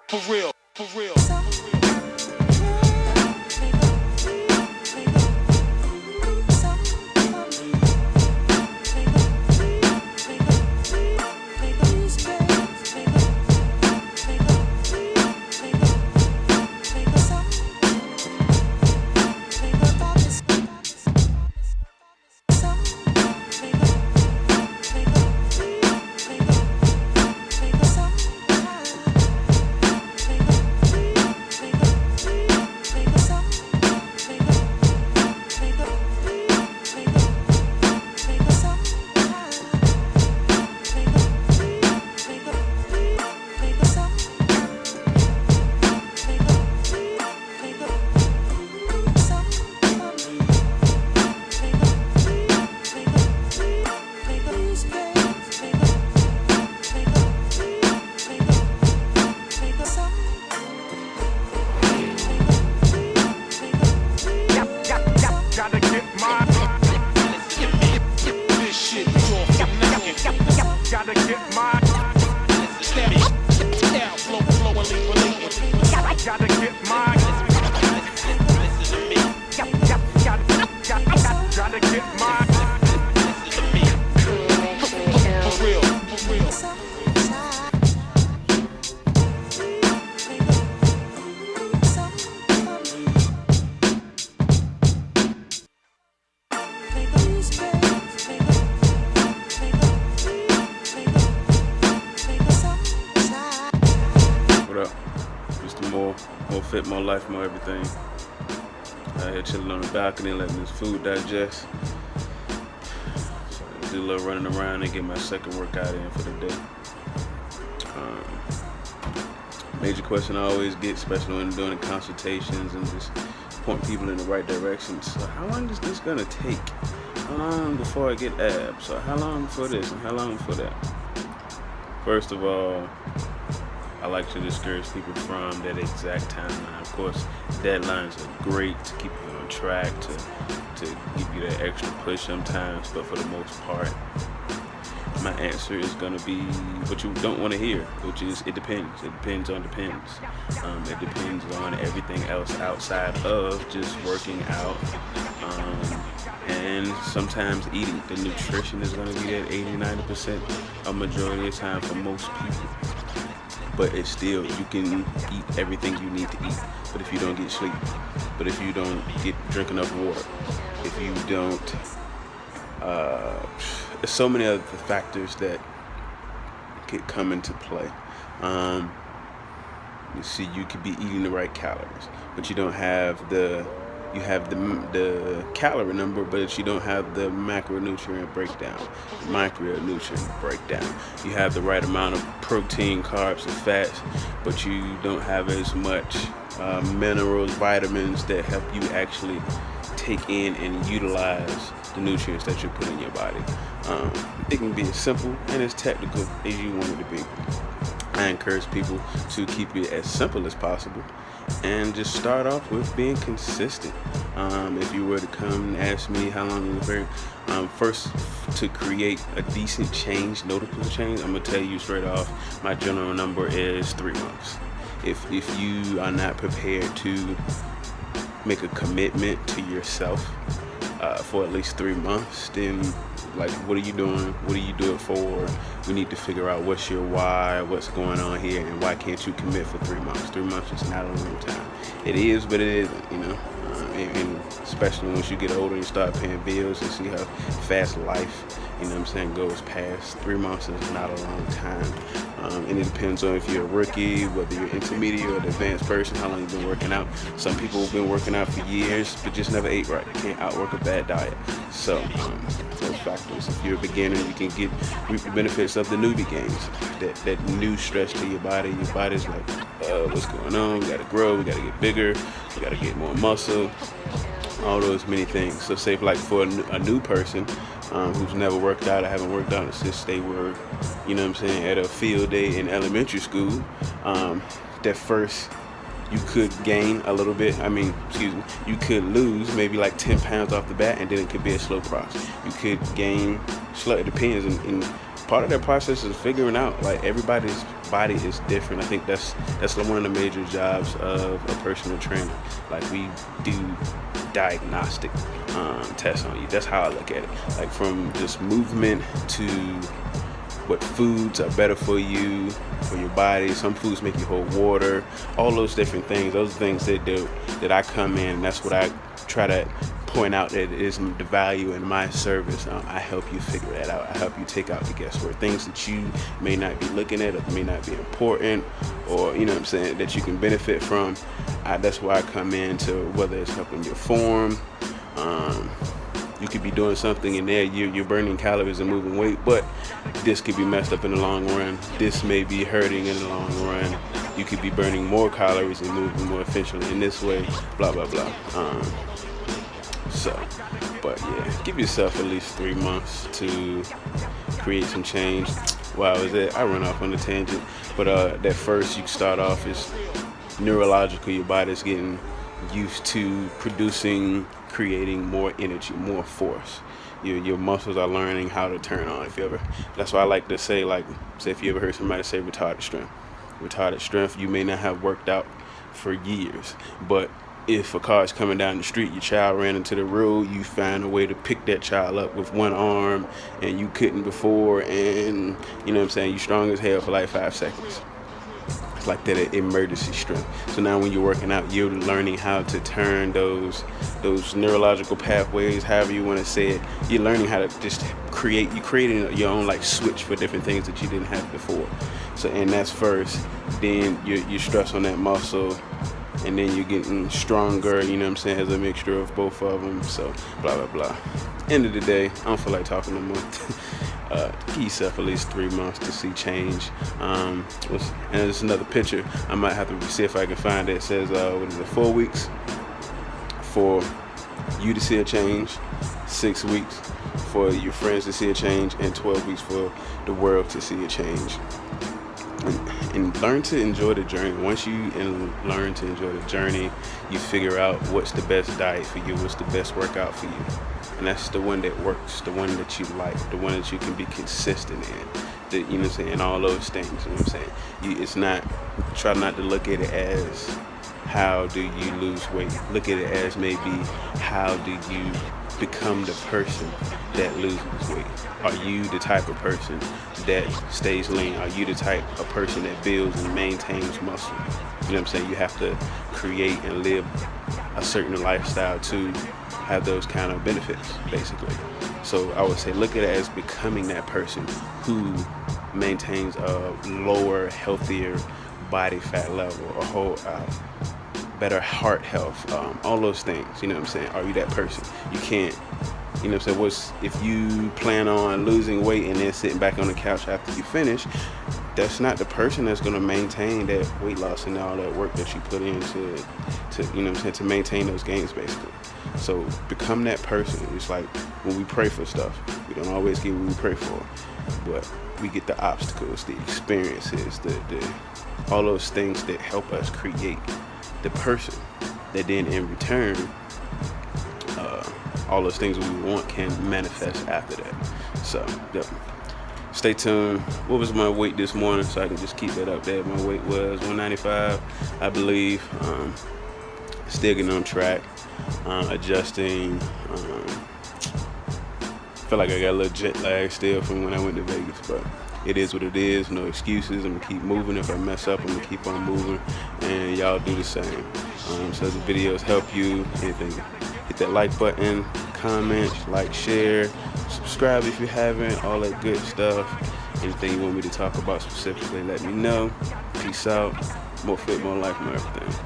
For real, for real. More fit, more life, more everything. Out here chilling on the balcony, letting this food digest. So I do a little running around and get my second workout in for the day. Major question I always get, especially when doing consultations and just pointing people in the right direction. So how long is this gonna take? How long before I get abs? So how long before this and how long before that? First of all, I like to discourage people from that exact timeline. Of course, deadlines are great to keep you on track, to give you that extra push sometimes, but for the most part, my answer is going to be what you don't want to hear, which is it depends. It depends on depends. It depends on everything else outside of just working out and sometimes eating. The nutrition is going to be at 80-90% a majority of the time for most people. But it's still, you can eat everything you need to eat. But if you don't get sleep, but if you don't drink enough water, if you don't, there's so many other factors that could come into play. You see, you could be eating the right calories, but you don't have the calorie number, but you don't have the macronutrient breakdown, micronutrient breakdown. You have the right amount of protein, carbs, and fats, but you don't have as much minerals, vitamins that help you actually take in and utilize the nutrients that you put in your body. It can be as simple and as technical as you want it to be. I encourage people to keep it as simple as possible and just start off with being consistent. If you were to come and ask me how long is it first to create a decent change, noticeable change, I'm gonna tell you straight off, my general number is 3 months. If you are not prepared to make a commitment to yourself for at least 3 months, then like, what are you doing? What do you do it for? We need to figure out what's your why, what's going on here, and why can't you commit for 3 months? 3 months is not a long time. It is, but it isn't, you know. And especially once you get older and start paying bills and see how fast life, you know what I'm saying, goes past. 3 months is not a long time. And it depends on if you're a rookie, whether you're intermediate or an advanced person, how long you've been working out. Some people have been working out for years, but just never ate right. Can't outwork a bad diet. So those factors. If you're a beginner, you can reap the benefits of the newbie gains. That new stress to your body. Your body's like, what's going on? We gotta grow. We gotta get bigger. We gotta get more muscle. All those many things. So say for a new person who's never worked out or haven't worked out since they were, you know what I'm saying, at a field day in elementary school, that first You could gain a little bit. You could lose maybe like 10 pounds off the bat, and then it could be a slow process. You could gain slow. It depends, and part of that process is figuring out, like, everybody's body is different. I think that's one of the major jobs of a personal trainer. Like, we do diagnostic tests on you. That's how I look at it. Like, from just movement to what foods are better for you, for your body. Some foods make you hold water. All those different things. Those are things that I come in, and that's what I try to point out, that it is the value in my service. I help you figure that out. I help you take out the guesswork. Things that you may not be looking at, or may not be important, or that you can benefit from. That's why I come in to, whether it's helping your form. You could be doing something in there, you're burning calories and moving weight, but this could be messed up in the long run. This may be hurting in the long run. You could be burning more calories and moving more efficiently in this way, blah, blah, blah. But yeah, give yourself at least 3 months to create some change. Wow, I run off on a tangent. But that first, you start off is neurological. Your body's getting used to creating more energy, more force. Your muscles are learning how to turn on. That's why I like to say, if you ever heard somebody say retarded strength, you may not have worked out for years, but if a car is coming down the street, your child ran into the road, you find a way to pick that child up with one arm, and you couldn't before, and you're strong as hell for like 5 seconds. It's like that emergency strength. So now when you're working out, you're learning how to turn those neurological pathways, however you want to say it. You're learning how to just you're creating your own switch for different things that you didn't have before. So, and that's first. Then you stress on that muscle, and then you're getting stronger, as a mixture of both of them. So, blah, blah, blah. End of the day, I don't feel like talking no more. Give yourself at least 3 months to see change. And there's another picture. I might have to see if I can find it. It says, 4 weeks for you to see a change, 6 weeks for your friends to see a change, and 12 weeks for the world to see a change. And learn to enjoy the journey. Once you learn to enjoy the journey, you figure out what's the best diet for you, what's the best workout for you. And that's the one that works, the one that you like, the one that you can be consistent in. And all those things, it's not, try not to look at it as how do you lose weight. Look at it as maybe how do you become the person that loses weight. Are you the type of person that stays lean? Are you the type of person that builds and maintains muscle? You have to create and live a certain lifestyle to have those kind of benefits, basically. So I would say look at it as becoming that person who maintains a lower, healthier body fat level, a whole better heart health, all those things. Are you that person? You can't, if you plan on losing weight and then sitting back on the couch after you finish, that's not the person that's going to maintain that weight loss and all that work that you put into to maintain those gains, basically. So become that person. It's like when we pray for stuff, we don't always get what we pray for, but we get the obstacles, the experiences, the all those things that help us create the person that then in return, all those things we want can manifest after that. So, yep. Stay tuned. What was my weight this morning, so I can just keep that up there? My weight was 195, I believe. Still getting on track. Adjusting. Feel like I got a little jet lag still from when I went to Vegas, but it is what it is. No excuses. I'm gonna keep moving. If I mess up, I'm gonna keep on moving, and y'all do the same. So the videos help you, anything, hit that like button, comment, share, subscribe if you haven't, all that good stuff. Anything you want me to talk about specifically, let me know. Peace out. More fit, more life, more everything.